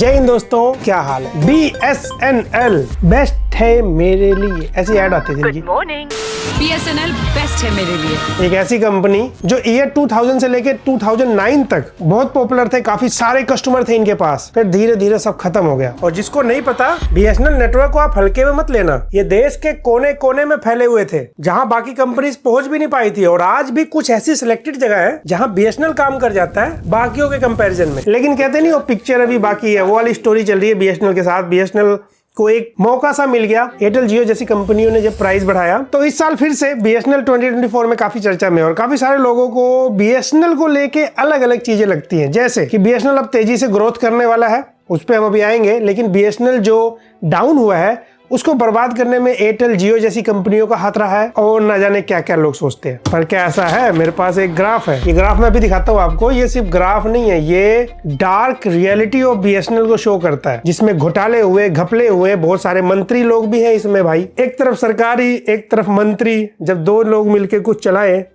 जय हिंद दोस्तों, क्या हाल है। BSNL बेस्ट है मेरे लिए, ऐसी ऐड आती थी। Good morning. BSNL बेस्ट है मेरे लिए। एक ऐसी कंपनी जो ईयर 2000 से लेके 2009 तक बहुत पॉपुलर थे, काफी सारे कस्टमर थे इनके पास। फिर धीरे धीरे सब खत्म हो गया। और जिसको नहीं पता, BSNL नेटवर्क को आप हल्के में मत लेना। ये देश के कोने कोने में फैले हुए थे, जहाँ बाकी कंपनीज पहुंच भी नहीं पाई थी। और आज भी कुछ ऐसी सिलेक्टेड जगह है जहाँ BSNL काम कर जाता है बाकियों के कंपैरिजन में। लेकिन कहते नहीं, वो पिक्चर अभी बाकी है, वो वाली स्टोरी चल रही है BSNL के साथ। BSNL को एक मौका सा मिल गया। एयरटेल जियो जैसी कंपनियों ने जब प्राइस बढ़ाया, तो इस साल फिर से BSNL 2024 में काफी चर्चा में। और काफी सारे लोगों को BSNL को लेके अलग अलग चीजें लगती हैं, जैसे कि BSNL अब तेजी से ग्रोथ करने वाला है, उस पर हम अभी आएंगे। लेकिन BSNL जो डाउन हुआ है उसको बर्बाद करने में एयरटेल जियो जैसी कंपनियों का हाथ रहा है। और न जाने क्या क्या लोग सोचते हैं। पर क्या ऐसा है? मेरे पास एक ग्राफ है, ये ग्राफ मैं अभी दिखाता हूँ आपको। ये सिर्फ ग्राफ नहीं है, ये डार्क रियलिटी ऑफ BSNL को शो करता है, जिसमें घोटाले हुए, घपले हुए, बहुत सारे मंत्री लोग भी हैं इसमें भाई। एक तरफ सरकारी, एक तरफ मंत्री, जब दो लोग मिलके कुछ चलाए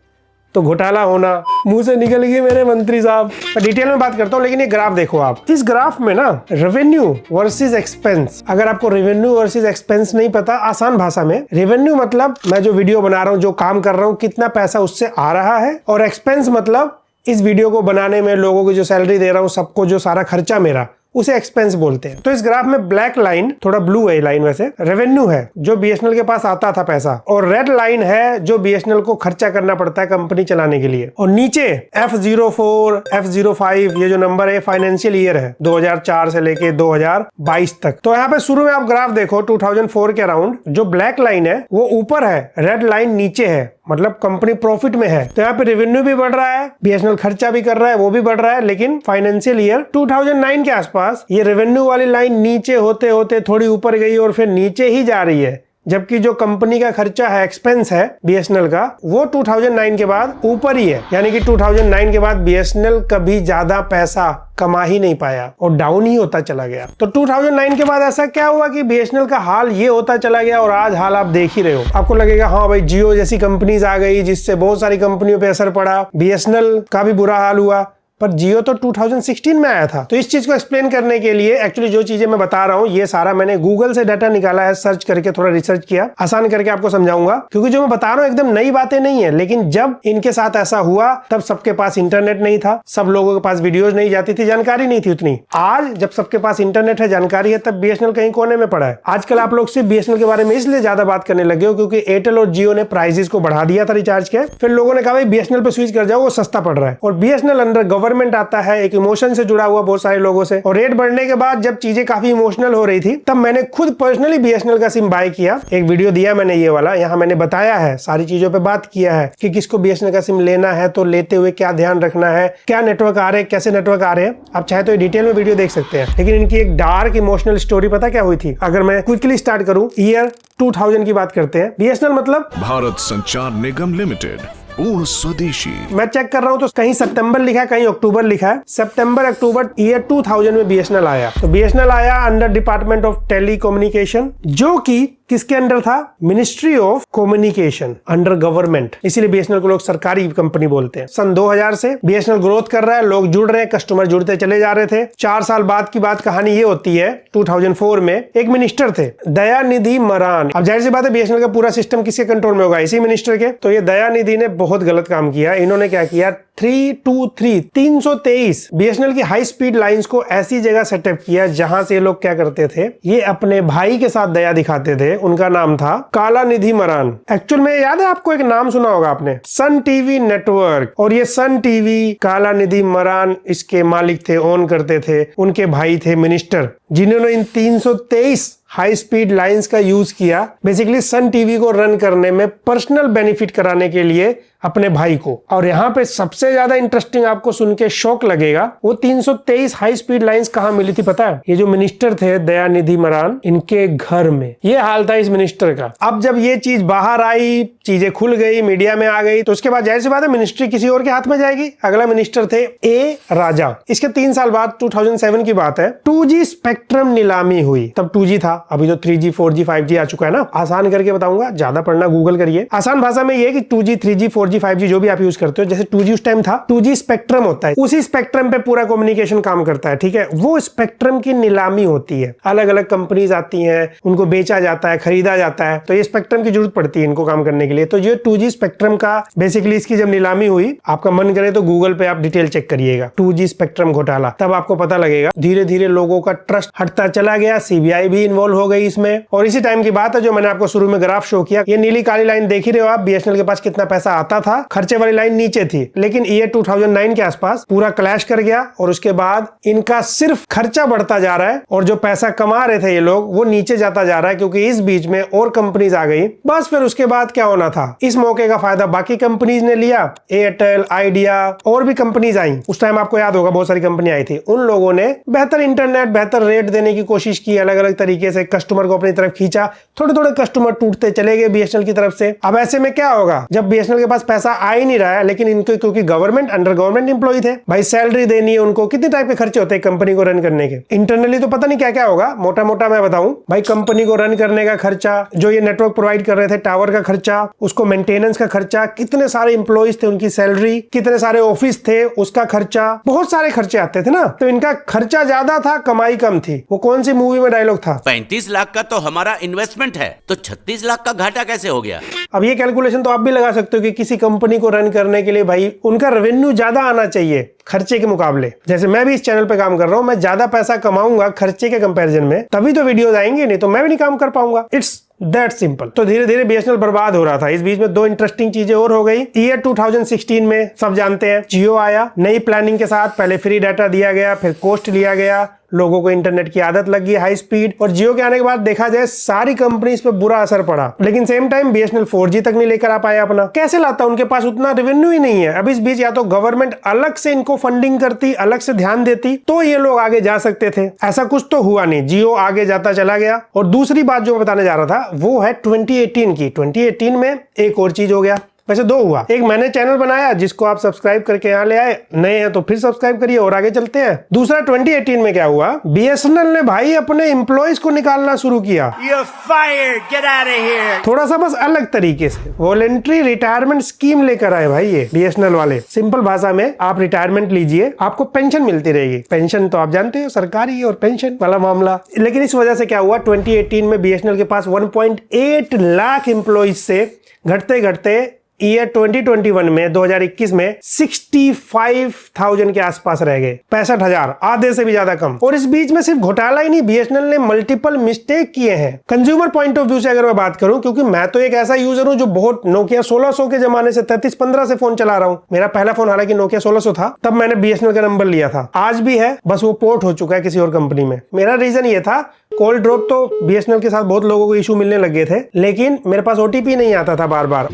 तो घोटाला होना। मुंह से निकल गई मेरे मंत्री साहब। डिटेल में बात करता हूँ, लेकिन ये ग्राफ देखो आप। इस ग्राफ में ना रेवेन्यू वर्सेस एक्सपेंस, अगर आपको रेवेन्यू वर्सेस एक्सपेंस नहीं पता, आसान भाषा में रेवेन्यू मतलब मैं जो वीडियो बना रहा हूँ, जो काम कर रहा हूँ, कितना पैसा उससे आ रहा है। और एक्सपेंस मतलब इस वीडियो को बनाने में लोगों को जो सैलरी दे रहा हूँ, सबको जो सारा खर्चा मेरा, उसे एक्सपेंस बोलते हैं। तो इस ग्राफ में ब्लैक लाइन, थोड़ा ब्लू है लाइन वैसे, रेवेन्यू है जो BSNL के पास आता था पैसा। और रेड लाइन है जो BSNL को खर्चा करना पड़ता है कंपनी चलाने के लिए। और नीचे F04, F05 ये जो नंबर है फाइनेंशियल ईयर है, 2004 से लेके 2022 तक। तो यहाँ पे शुरू में आप ग्राफ देखो 2004 के अराउंड, जो ब्लैक लाइन है वो ऊपर है, रेड लाइन नीचे है, मतलब कंपनी प्रॉफिट में है। तो यहाँ पे रेवेन्यू भी बढ़ रहा है, BSNL खर्चा भी कर रहा है, वो भी बढ़ रहा है। लेकिन फाइनेंशियल ईयर 2009 के आसपास ये रेवेन्यू वाली लाइन नीचे होते होते थोड़ी ऊपर गई और फिर नीचे ही जा रही है। जबकि जो कंपनी का खर्चा है, एक्सपेंस है BSNL का, वो 2009 के बाद ऊपर ही है। यानी कि 2009 के बाद BSNL कभी ज्यादा पैसा कमा ही नहीं पाया और डाउन ही होता चला गया। तो 2009 के बाद ऐसा क्या हुआ कि BSNL का हाल ये होता चला गया। और आज हाल आप देख ही रहे हो। आपको लगेगा हाँ भाई, जियो जैसी कंपनीज आ गई जिससे बहुत सारी कंपनियों पे असर पड़ा, BSNL का भी बुरा हाल हुआ। पर जियो तो 2016 में आया था। तो इस चीज को एक्सप्लेन करने के लिए एक्चुअली जो चीजें मैं बता रहा हूँ, ये सारा मैंने गूगल से डाटा निकाला है, सर्च करके थोड़ा रिसर्च किया, आसान करके आपको समझाऊंगा। क्योंकि जो मैं बता रहा हूँ एकदम नई बातें नहीं है। लेकिन जब इनके साथ ऐसा हुआ तब सबके पास इंटरनेट नहीं था, सब लोगों के पास वीडियोज नहीं जाती थी, जानकारी नहीं थी उतनी। आज जब सबके पास इंटरनेट है, जानकारी है, तब BSNL कहीं कोने में पड़ा है। आजकल आप लोग सिर्फ BSNL के बारे में इसलिए ज्यादा बात करने लगे हो क्योंकि एयरटेल और जियो ने प्राइसेस को बढ़ा दिया था रिचार्ज के। फिर लोगों ने कहा भाई BSNL पे स्विच कर जाओ, वो सस्ता पड़ रहा है। और BSNL अंडर गवर्नमेंट आता है, एक इमोशन से जुड़ा हुआ बहुत सारे लोगों से। और रेट बढ़ने के बाद जब चीजें काफी इमोशनल हो रही थी, तब मैंने खुद पर्सनली BSNL का सिम बाय किया। एक वीडियो दिया मैंने ये वाला, यहाँ मैंने बताया है, सारी चीजों पे बात किया है कि किसको BSNL का सिम लेना है तो लेते हुए क्या ध्यान रखना है, क्या नेटवर्क आ रहे हैं, कैसे नेटवर्क आ रहे हैं। आप चाहे तो डिटेल में वीडियो देख सकते हैं। लेकिन इनकी एक डार्क इमोशनल स्टोरी पता क्या हुई थी? अगर मैं क्विकली स्टार्ट करूं, ईयर 2000 की बात करते हैं। BSNL मतलब भारत संचार निगम लिमिटेड, पूर्ण स्वदेशी। मैं चेक कर रहा हूं तो कहीं सितंबर लिखा है, कहीं अक्टूबर लिखा है। सितंबर अक्टूबर ईयर 2000 में BSNL आया। तो BSNL आया अंडर डिपार्टमेंट ऑफ टेलीकम्युनिकेशन, जो कि किसके अंडर था? Ministry of communication, under government. इसीलिए BSNL को लोग सरकारी कंपनी बोलते हैं। सन 2000 से BSNL ग्रोथ कर रहा है, लोग जुड़ रहे हैं, कस्टमर जुड़ते चले जा रहे थे। 4 साल बाद की बात, कहानी ये होती है 2004 में एक मिनिस्टर थे, दयानिधि मरान। अब जाहिर सी बात है BSNL का पूरा सिस्टम किसके कंट्रोल में होगा? इसी मिनिस्टर के। तो ये दयानिधि ने बहुत गलत काम किया। इन्होंने क्या किया? 323 BSNL की हाई स्पीड लाइंस को ऐसी जगह सेटअप किया जहां से लोग क्या करते थे, ये अपने भाई के साथ दया दिखाते थे। उनका नाम था कालानिधि मरान। एक्चुअल में याद है आपको, एक नाम सुना होगा आपने, सन टीवी नेटवर्क। और ये सन टीवी कालानिधि मरान इसके मालिक थे, ओन करते थे। उनके भाई थे मिनिस्टर, जिन्होंने इन 323 हाई स्पीड लाइंस का यूज किया बेसिकली सन टीवी को रन करने में, पर्सनल बेनिफिट कराने के लिए अपने भाई को। और यहाँ पे सबसे ज्यादा इंटरेस्टिंग, आपको सुन के शौक लगेगा, वो 323 हाई स्पीड लाइंस कहाँ मिली थी पता है? ये जो मिनिस्टर थे दयानिधि मरान, इनके घर में। ये हाल था इस मिनिस्टर का। अब जब ये चीज बाहर आई, चीजें खुल गई, मीडिया में आ गई, तो उसके बाद जाहिर सी बात है मिनिस्ट्री किसी और के हाथ में जाएगी। अगला मिनिस्टर थे A राजा। इसके 3 साल बाद 2007 की बात है, 2G स्पेक्ट्रम नीलामी हुई। तब 2G था, अभी तो 3G 4G 5G आ चुका है ना। आसान करके बताऊंगा, ज्यादा पढ़ना गूगल करिए। आसान भाषा में ये कि 2G 3G 4G 5G जो भी आप यूज करते हो, जैसे 2G उस टाइम था, 2G स्पेक्ट्रम होता है, उसी स्पेक्ट्रम पे पूरा कम्युनिकेशन काम करता है, ठीक है। वो स्पेक्ट्रम की नीलामी होती है, अलग अलग कंपनीज आती हैं, उनको बेचा जाता है, खरीदा जाता है, तो ये स्पेक्ट्रम की जरूरत पड़ती है इनको काम करने के लिए। तो ये 2G स्पेक्ट्रम का बेसिकली इसकी जब नीलामी हुई, आपका मन करे तो गूगल पे आप डिटेल चेक करिएगा, 2G स्पेक्ट्रम घोटाला, तब आपको पता लगेगा। धीरे धीरे लोगों का ट्रस्ट हटता चला गया, सीबीआई भी इन्वॉल्व हो गई इसमें। और इसी टाइम की बात है जो मैंने आपको शुरू में ग्राफ शो किया, ये नीली काली लाइन देख ही रहे हो आप, बीएसएनएल के पास कितना पैसा आता था, खर्चे वाली लाइन नीचे थी। लेकिन ईयर 2009 के आसपास पूरा क्लैश कर गया और उसके बाद इनका सिर्फ खर्चा बढ़ता जा रहा है और जो पैसा कमा रहे थे ये लोग वो नीचे जाता जा रहा है, क्योंकि इस बीच में और कंपनीज आ गई। बस फिर उसके बाद क्या होना था, इस मौके का फायदा बाकी कंपनीज ने लिया, एयरटेल, आइडिया और भी कंपनीज आई। उस टाइम आपको याद होगा बहुत सारी कंपनी आई थी, उन लोगों ने बेहतर इंटरनेट, बेहतर रेट देने की कोशिश की, अलग अलग तरीके से कस्टमर को अपनी तरफ खींचा। थोड़े थोड़े कस्टमर टूटते चले गए बीएसएनएल की तरफ से। अब ऐसे में क्या होगा, जब बीएसएनएल के पास पैसा आ ही नहीं रहा है, लेकिन इनको क्योंकि गवर्नमेंट अंडर गवर्नमेंट एम्प्लॉय थे भाई, सैलरी देनी है उनको, कितने टाइप के खर्चे होते हैं कंपनी को रन करने के। इंटरनली तो पता नहीं क्या क्या होगा, मोटा मोटा मैं बताऊं भाई, कंपनी को रन करने का खर्चा, जो ये नेटवर्क प्रोवाइड कर रहे थे टावर का खर्चा, उसको मेंटेनेंस का खर्चा, कितने सारे एम्प्लॉइज थे उनकी सैलरी, कितने सारे ऑफिस थे उसका खर्चा, बहुत सारे खर्चे आते थे ना। तो इनका खर्चा ज्यादा था, कमाई कम थी। वो कौन सी मूवी में डायलॉग था, 35 लाख का तो हमारा इन्वेस्टमेंट है, तो 36 लाख का घाटा कैसे हो गया। अब ये कैलकुलेशन तो आप भी लगा सकते हो कि किसी कंपनी को रन करने के लिए भाई उनका रेवेन्यू ज्यादा आना चाहिए खर्चे के मुकाबले। जैसे मैं भी इस चैनल पे काम कर रहा हूं, मैं ज्यादा पैसा कमाऊंगा खर्चे के कंपैरिजन में, तभी तो वीडियोस आएंगे, नहीं तो मैं भी नहीं काम कर पाऊंगा। It's that simple. तो धीरे धीरे बीएसएनएल बर्बाद हो रहा था। इस बीच में दो इंटरेस्टिंग चीजें और हो गई। ईयर 2016 में सब जानते हैं जियो आया नई प्लानिंग के साथ, पहले फ्री डाटा दिया गया, फिर कॉस्ट लिया गया, लोगों को इंटरनेट की आदत लग गई हाई स्पीड। और जियो के आने के बाद देखा जाए सारी कंपनीज पे बुरा असर पड़ा, लेकिन सेम टाइम बीएसएनएल 4G तक नहीं लेकर आ पाया अपना। कैसे लाता, उनके पास उतना रेवेन्यू ही नहीं है। अब इस बीच या तो गवर्नमेंट अलग से इनको फंडिंग करती, अलग से ध्यान देती, तो ये लोग आगे जा सकते थे। ऐसा कुछ तो हुआ नहीं, जियो आगे जाता चला गया। और दूसरी बात जो मैं बताने जा रहा था वो है 2018 की। 2018 में एक और चीज हो गया, वैसे दो हुआ। एक, मैंने चैनल बनाया जिसको आप सब्सक्राइब करके यहाँ ले आए, नए हैं तो फिर सब्सक्राइब करिए और आगे चलते हैं। दूसरा 2018 में क्या हुआ, बीएसएनएल ने भाई अपने एम्प्लॉइज को निकालना शुरू किया। You're fired, get out of here। थोड़ा सा बस अलग तरीके से वॉलेंट्री रिटायरमेंट स्कीम लेकर आए भाई ये बीएसएनएल वाले। सिंपल भाषा में, आप रिटायरमेंट लीजिए, आपको पेंशन मिलती रहेगी। पेंशन तो आप जानते हो, सरकारी और पेंशन वाला मामला। लेकिन इस वजह से क्या हुआ, 2018 में बीएसएनएल के पास 1.8 लाख एम्प्लॉइज से घटते घटते ईयर 2021 में 2021 में 65,000 के आसपास रह गए, 65,000, आधे से भी ज्यादा कम। और इस बीच में सिर्फ घोटाला ही नहीं, बीएसएनएल ने मल्टीपल मिस्टेक किए हैं। कंज्यूमर पॉइंट ऑफ व्यू से अगर मैं बात करूं, क्योंकि मैं तो एक ऐसा यूजर हूं जो बहुत नोकिया 1600 के जमाने से 3315 से फोन चला रहा हूं। मेरा पहला फोन हालांकि नोकिया 1600 था, तब मैंने बीएसएनएल का नंबर लिया था, आज भी है, बस वो पोर्ट हो चुका है किसी और कंपनी में। मेरा रीजन ये था, कॉल ड्रॉप तो बीएसएनएल के साथ बहुत लोगों को इशू मिलने लगे थे, लेकिन मेरे पास ओटीपी नहीं आता था बार बार।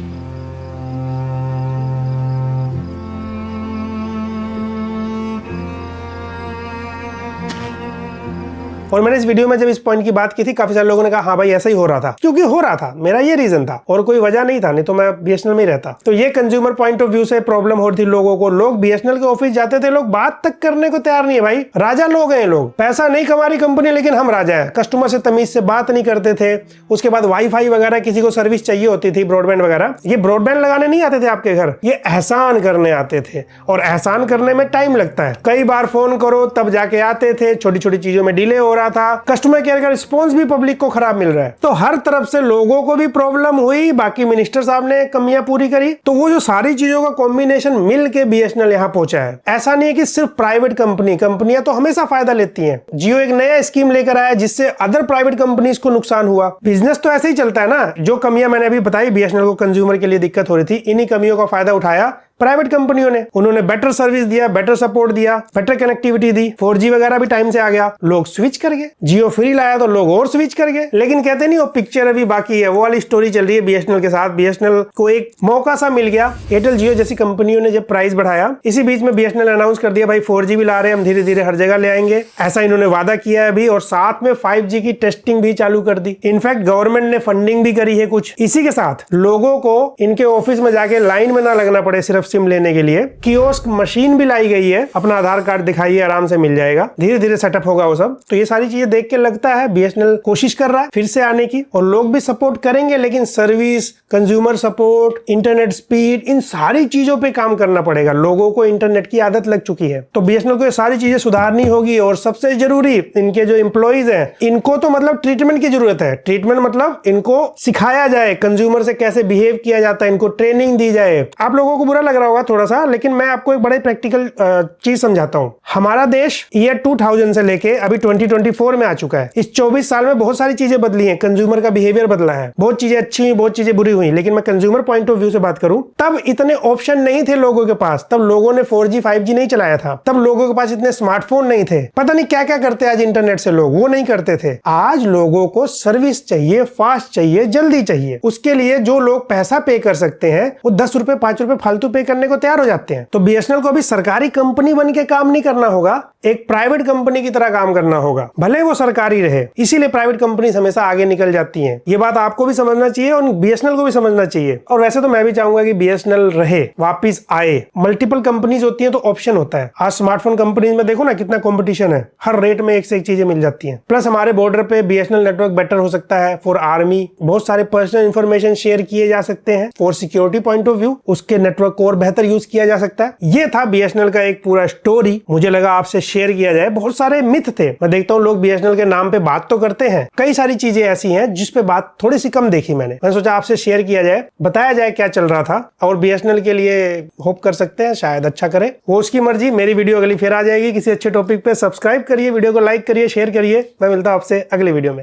और मैंने इस वीडियो में जब इस पॉइंट की बात की थी, काफी सारे लोगों ने कहा हाँ भाई ऐसा ही हो रहा था, क्योंकि हो रहा था, मेरा ये रीजन था और कोई वजह नहीं था, नहीं तो मैं बीएसएनएल में ही रहता। तो ये कंज्यूमर पॉइंट ऑफ व्यू से प्रॉब्लम हो रही थी लोगों को। लोग बीएसएनएल के ऑफिस जाते थे, लोग बात तक करने को तैयार नहीं है भाई। राजा लोग हैं लोग, पैसा नहीं कमा रही कंपनी, लेकिन हम राजा है। कस्टमर से तमीज से बात नहीं करते थे। उसके बाद वाईफाई वगैरह किसी को सर्विस चाहिए होती थी, ब्रॉडबैंड वगैरह, ये ब्रॉडबैंड लगाने नहीं आते थे आपके घर, ये एहसान करने आते थे। और एहसान करने में टाइम लगता है, कई बार फोन करो तब जाके आते थे, छोटी छोटी चीजों में डिले हो रहा था, कस्टमर केयर का रिस्पॉन्स भी पब्लिक को खराब मिल रहा है। तो हर तरफ से लोगों को भी प्रॉब्लम हुई, बाकी मिनिस्टर साहब ने कमियां पूरी करी। तो वो जो सारी चीजों का कॉम्बिनेशन मिल के बीएसएनएल यहां पहुंचा है। ऐसा नहीं है कि सिर्फ प्राइवेट कंपनियां तो हमेशा फायदा लेती हैं। जियो एक नया स्कीम लेकर आया जिससे अदर प्राइवेट कंपनीज को नुकसान हुआ। बिजनेस तो ऐसे ही चलता है ना। जो कमियां मैंने अभी बताई बीएसएनएल को कंज्यूमर के लिए दिक्कत हो रही थी, इन्हीं कमियों का फायदा उठाया प्राइवेट कंपनियों ने। उन्होंने बेटर सर्विस दिया, बेटर सपोर्ट दिया, बेटर कनेक्टिविटी दी, 4G वगैरह भी टाइम से आ गया, लोग स्विच कर गए। जियो फ्री लाया तो लोग और स्विच कर गए। लेकिन कहते नहीं वो पिक्चर अभी बाकी है, वो वाली स्टोरी चल रही है बीएसएनएल के साथ। बीएसएनएल को एक मौका सा मिल गया। एयरटेल जियो जैसी कंपनियों ने जब प्राइस बढ़ाया, इसी बीच में बीएसएनएल अनाउंस कर दिया भाई 4G भी ला रहे हैं हम, धीरे धीरे हर जगह ले आएंगे, ऐसा इन्होंने वादा किया है अभी। और साथ में 5G की टेस्टिंग भी चालू कर दी। इनफैक्ट गवर्नमेंट ने फंडिंग भी करी है कुछ। इसी के साथ लोगों को इनके ऑफिस में जाके लाइन में ना लगना पड़े सिर्फ एफ सिम लेने के लिए कियोस्क मशीन भी लाई गई है, अपना आधार कार्ड दिखाइए आराम से मिल जाएगा, धीरे धीरे सेटअप होगा वो सब। तो ये सारी चीजें देख के लगता है बीएसएनएल कोशिश कर रहा है फिर से आने की, और लोग भी सपोर्ट करेंगे, लेकिन service, consumer support, internet speed, इन सारी चीजों पे काम करना पड़ेगा। लोगों को इंटरनेट की आदत लग चुकी है, तो बीएसएनएल को ये सारी चीजें सुधारनी होगी। और सबसे जरूरी इनके जो एम्प्लॉइज हैं, इनको तो मतलब ट्रीटमेंट की जरूरत है। ट्रीटमेंट मतलब इनको सिखाया जाए कंज्यूमर से कैसे बिहेव किया जाता है, इनको ट्रेनिंग दी जाए। आप लोगों को बुरा लग रहा होगा थोड़ा सा, लेकिन मैं आपको एक बड़े प्रैक्टिकल चीज समझाता हूँ। हमारा देश ईयर 2000 से लेके अभी 2024 में आ चुका है। इस 24 साल में बहुत सारी चीजें बदली हैं, कंज्यूमर का बिहेवियर बदला है, बहुत चीजें अच्छी हुई, बहुत चीजें बुरी हुई। लेकिन मैं कंज्यूमर पॉइंट ऑफ व्यू से बात करूं, तब इतने ऑप्शन नहीं थे लोगों के पास, तब लोगों ने 4G 5G नहीं चलाया था, तब लोगों के पास इतने स्मार्टफोन नहीं थे, पता नहीं क्या क्या करते आज इंटरनेट से लोग, वो नहीं करते थे। आज लोगों को सर्विस चाहिए, फास्ट चाहिए, जल्दी चाहिए। उसके लिए जो लोग पैसा पे कर सकते हैं वो 10 रुपए 5 रुपए फालतू पे करने को तैयार हो जाते हैं। तो बीएसएनएल को अभी सरकारी कंपनी बन के काम नहीं करना होगा, एक प्राइवेट कंपनी की तरह काम करना होगा, भले वो सरकारी रहे। इसीलिए प्राइवेट कंपनी हमेशा आगे निकल जाती हैं। ये बात आपको भी समझना चाहिए और बीएसएनएल को भी समझना चाहिए। और वैसे तो मैं भी चाहूंगा कि बीएसएनएल रहे, वापिस आए। मल्टीपल कंपनीज होती हैं तो ऑप्शन होता है। आज स्मार्टफोन कंपनीज में देखो ना कितना कंपटीशन है, हर रेट में एक से एक चीजें मिल जाती हैं। प्लस हमारे बॉर्डर पे बीएसएनएल नेटवर्क बेटर हो सकता है फॉर आर्मी, बहुत सारे पर्सनल इंफॉर्मेशन शेयर किए जा सकते हैं for security point of view, उसके नेटवर्क को और बेहतर यूज किया जा सकता है। ये था बीएसएनएल का एक पूरा स्टोरी, मुझे लगा आपसे शेयर किया जाए। बहुत सारे मिथ थे, मैं देखता हूँ लोग बीएसएनएल के नाम पे बात तो करते हैं, कई सारी चीजें ऐसी हैं जिस पे बात थोड़ी सी कम देखी मैंने सोचा आपसे शेयर किया जाए, बताया जाए क्या चल रहा था। और बीएसएनएल के लिए होप कर सकते हैं शायद अच्छा करे, वो उसकी मर्जी। मेरी वीडियो अगली फिर आ जाएगी किसी अच्छे टॉपिक पे। सब्सक्राइब करिए, वीडियो को लाइक करिए, शेयर करिए। मैं मिलता हूं आपसे अगली वीडियो में।